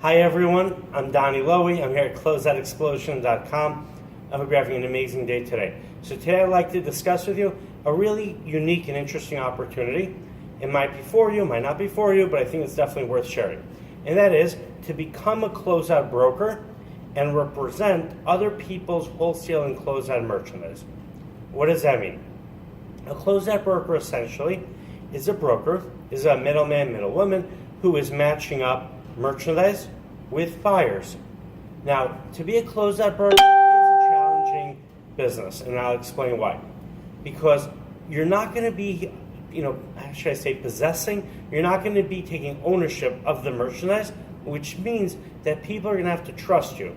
Hi everyone, I'm Donnie Lowy. I'm here at Closeoutexplosion.com. I hope you're having an amazing day today. So today I'd like to discuss with you a really unique and interesting opportunity. It might be for you, might not be for you, but I think it's definitely worth sharing. And that is to become a closeout broker and represent other people's wholesale and closeout merchandise. What does that mean? A closeout broker essentially is a broker, is a middleman, middlewoman who is matching up merchandise with buyers. Now, to be a closeout broker is a challenging business, and I'll explain why. Because you're not going to be, how should I say, possessing, you're not going to be taking ownership of the merchandise, which means that people are going to have to trust you.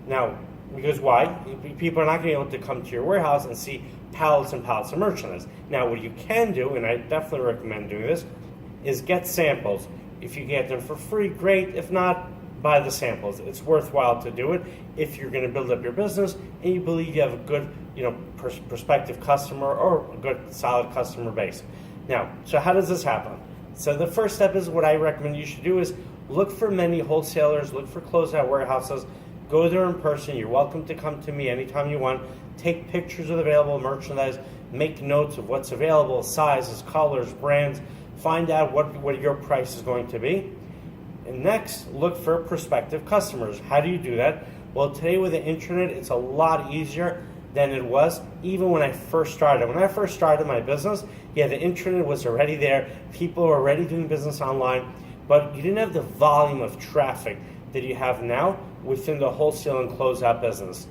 Now, because why? People are not going to be able to come to your warehouse and see pallets and pallets of merchandise. Now, what you can do, and I definitely recommend doing this, is get samples. If you get them for free, great. If not, buy the samples. It's worthwhile to do it if you're going to build up your business and you believe you have a good, prospective customer or a good, solid customer base. Now, so how does this happen? So the first step is what I recommend you should do is look for many wholesalers, look for closeout warehouses, go there in person. You're welcome to come to me anytime you want. Take pictures of available merchandise, make notes of what's available, sizes, colors, brands. Find out what your price is going to be. And next, look for prospective customers. How do you do that? Well, today with the internet, it's a lot easier than it was even when I first started. When I first started my business, the internet was already there. People were already doing business online, but you didn't have the volume of traffic that you have now within the wholesale and closeout business.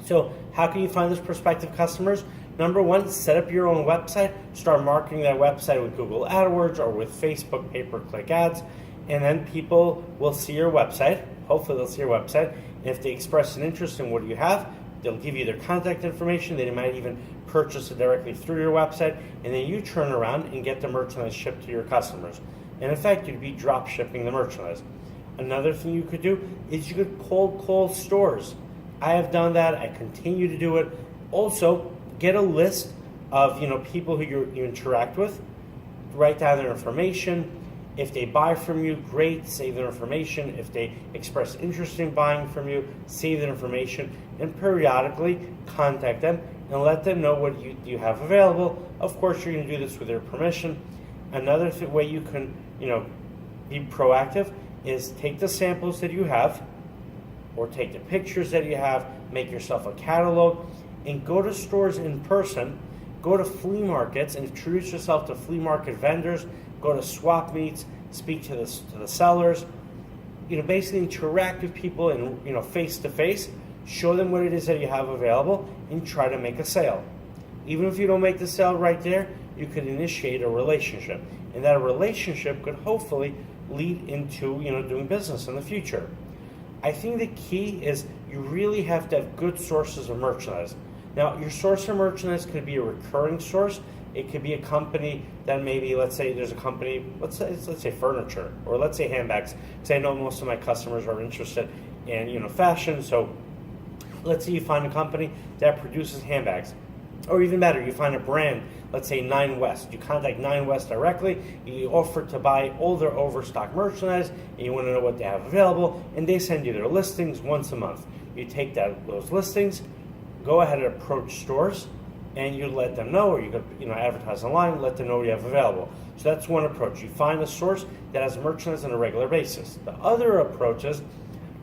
So how can you find those prospective customers? Number one, set up your own website, start marketing that website with Google AdWords or with Facebook pay-per-click ads, and then people will see your website. Hopefully they'll see your website, and if they express an interest in what you have, they'll give you their contact information. They might even purchase it directly through your website, and then you turn around and get the merchandise shipped to your customers. And in fact, you'd be drop shipping the merchandise. Another thing you could do is you could cold call stores. I have done that. I continue to do it. Also, get a list of people who you interact with. Write down their information. If they buy from you, great, save their information. If they express interest in buying from you, save their information, and periodically contact them and let them know what you have available. Of course, you're going to do this with their permission. Another way you can be proactive is take the samples that you have or take the pictures that you have, make yourself a catalog, and go to stores in person, go to flea markets and introduce yourself to flea market vendors, go to swap meets, speak to the sellers, basically interact with people and face to face, show them what it is that you have available and try to make a sale. Even if you don't make the sale right there, you could initiate a relationship, and that relationship could hopefully lead into doing business in the future. I think the key is you really have to have good sources of merchandise. Now, your source of merchandise could be a recurring source. It could be a company that maybe, let's say there's a company, let's say furniture, or let's say handbags, because I know most of my customers are interested in fashion. So let's say you find a company that produces handbags. Or even better, you find a brand, let's say 9 West. You contact 9 West directly, you offer to buy all their overstock merchandise, and you want to know what they have available, and they send you their listings once a month. You take those listings, go ahead and approach stores, and you let them know, or you could advertise online, let them know what you have available. So that's one approach. You find a source that has merchandise on a regular basis. The other approach is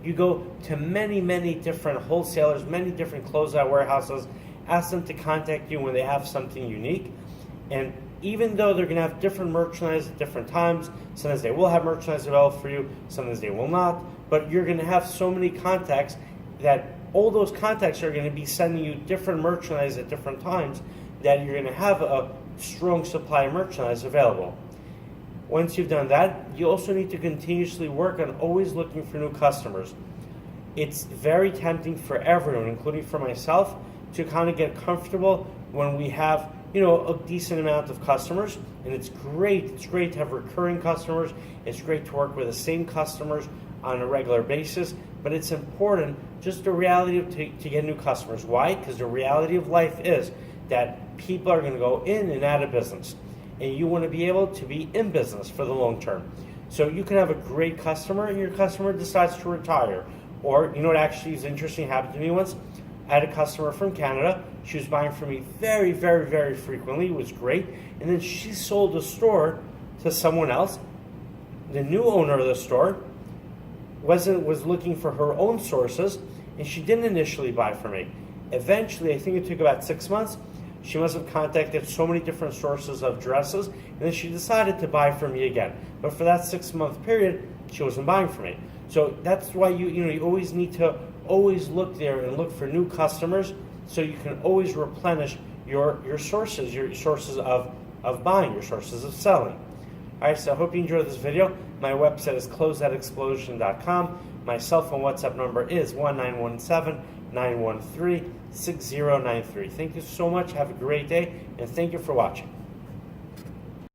you go to many, many different wholesalers, many different closeout warehouses, ask them to contact you when they have something unique. And even though they're going to have different merchandise at different times, sometimes they will have merchandise available for you, sometimes they will not, but you're going to have so many contacts that all those contacts are going to be sending you different merchandise at different times, that you're going to have a strong supply of merchandise available. Once you've done that, you also need to continuously work on always looking for new customers. It's very tempting for everyone, including for myself, to kind of get comfortable when we have a decent amount of customers, and it's great to have recurring customers. It's great to work with the same customers on a regular basis, but it's important, just the reality of to get new customers. Why? Because the reality of life is that people are going to go in and out of business, and you want to be able to be in business for the long term. So you can have a great customer and your customer decides to retire. Or, you know what actually is interesting, happened to me once? I had a customer from Canada. She was buying from me very, very, very frequently. It was great. And then she sold the store to someone else. The new owner of the store was looking for her own sources, and she didn't initially buy from me. Eventually, I think it took about 6 months, she must have contacted so many different sources of dresses, and then she decided to buy from me again. But for that 6-month period, she wasn't buying from me. So that's why you always need to always look there and look for new customers, so you can always replenish your sources of buying, your sources of selling. All right, so I hope you enjoyed this video. My website is closeoutexplosion.com. My cell phone WhatsApp number is 1917-913-6093. Thank you so much. Have a great day, and thank you for watching.